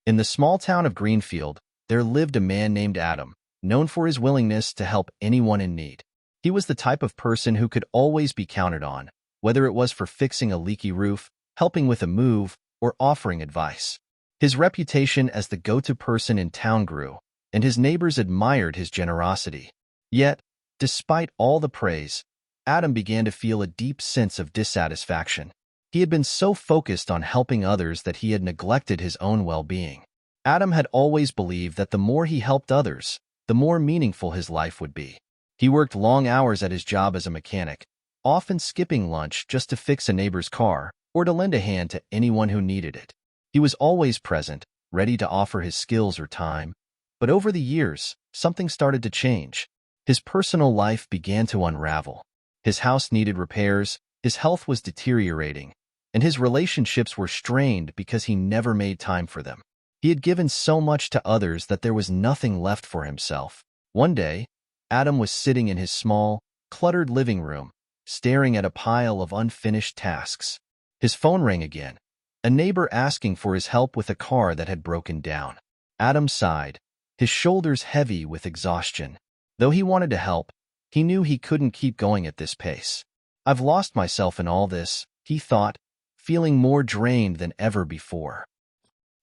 In the small town of Greenfield, there lived a man named Adam, known for his willingness to help anyone in need. He was the type of person who could always be counted on, whether it was for fixing a leaky roof, helping with a move, or offering advice. His reputation as the go-to person in town grew, and his neighbors admired his generosity. Yet, despite all the praise, Adam began to feel a deep sense of dissatisfaction. He had been so focused on helping others that he had neglected his own well-being. Adam had always believed that the more he helped others, the more meaningful his life would be. He worked long hours at his job as a mechanic, often skipping lunch just to fix a neighbor's car or to lend a hand to anyone who needed it. He was always present, ready to offer his skills or time. But over the years, something started to change. His personal life began to unravel. His house needed repairs, his health was deteriorating, and his relationships were strained because he never made time for them. He had given so much to others that there was nothing left for himself. One day, Adam was sitting in his small, cluttered living room, staring at a pile of unfinished tasks. His phone rang again, a neighbor asking for his help with a car that had broken down. Adam sighed, his shoulders heavy with exhaustion. Though he wanted to help, he knew he couldn't keep going at this pace. "I've lost myself in all this," he thought, feeling more drained than ever before.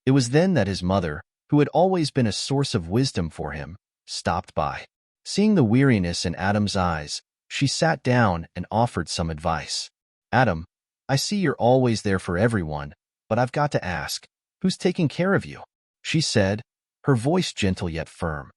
It was then that his mother, who had always been a source of wisdom for him, stopped by. Seeing the weariness in Adam's eyes, she sat down and offered some advice. "Adam, I see you're always there for everyone, but I've got to ask, who's taking care of you?" she said, her voice gentle yet firm.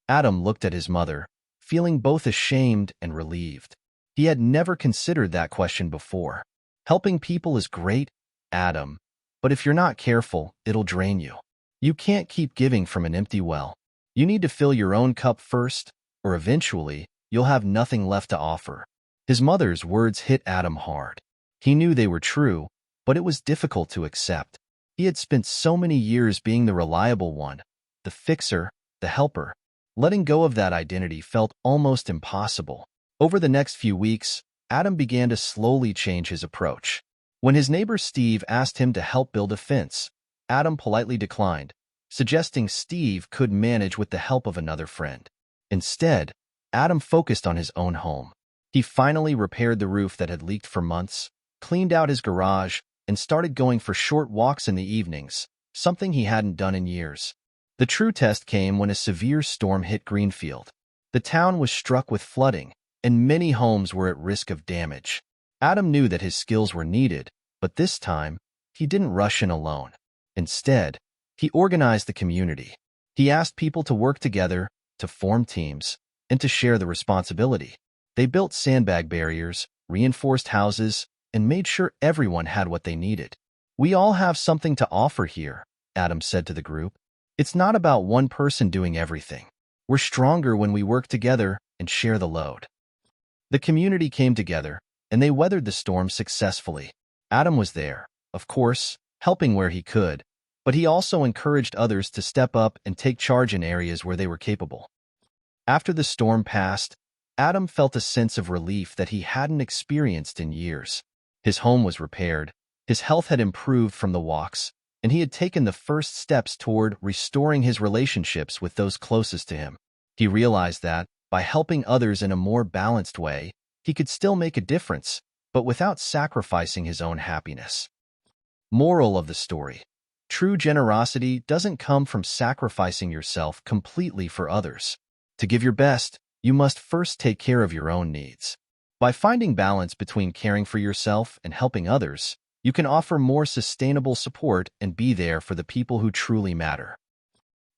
Adam looked at his mother, feeling both ashamed and relieved. He had never considered that question before. Helping people is great, Adam, but if you're not careful, it'll drain you. You can't keep giving from an empty well. You need to fill your own cup first, or eventually, you'll have nothing left to offer. His mother's words hit Adam hard. He knew they were true, but it was difficult to accept. He had spent so many years being the reliable one, the fixer, the helper. Letting go of that identity felt almost impossible. Over the next few weeks, Adam began to slowly change his approach. When his neighbor Steve asked him to help build a fence, Adam politely declined, suggesting Steve could manage with the help of another friend. Instead, Adam focused on his own home. He finally repaired the roof that had leaked for months, cleaned out his garage, and started going for short walks in the evenings, something he hadn't done in years. The true test came when a severe storm hit Greenfield. The town was struck with flooding, and many homes were at risk of damage. Adam knew that his skills were needed, but this time, he didn't rush in alone. Instead, he organized the community. He asked people to work together, to form teams, and to share the responsibility. They built sandbag barriers, reinforced houses, and made sure everyone had what they needed. "We all have something to offer here," Adam said to the group. "It's not about one person doing everything. We're stronger when we work together and share the load." The community came together, and they weathered the storm successfully. Adam was there, of course, helping where he could, but he also encouraged others to step up and take charge in areas where they were capable. After the storm passed, Adam felt a sense of relief that he hadn't experienced in years. His home was repaired, his health had improved from the walks, and he had taken the first steps toward restoring his relationships with those closest to him. He realized that, by helping others in a more balanced way, he could still make a difference, but without sacrificing his own happiness. Moral of the story: true generosity doesn't come from sacrificing yourself completely for others. To give your best, you must first take care of your own needs. By finding balance between caring for yourself and helping others, you can offer more sustainable support and be there for the people who truly matter.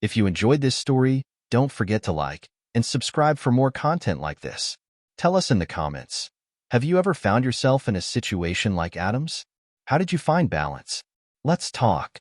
If you enjoyed this story, don't forget to like and subscribe for more content like this. Tell us in the comments, have you ever found yourself in a situation like Adam's? How did you find balance? Let's talk.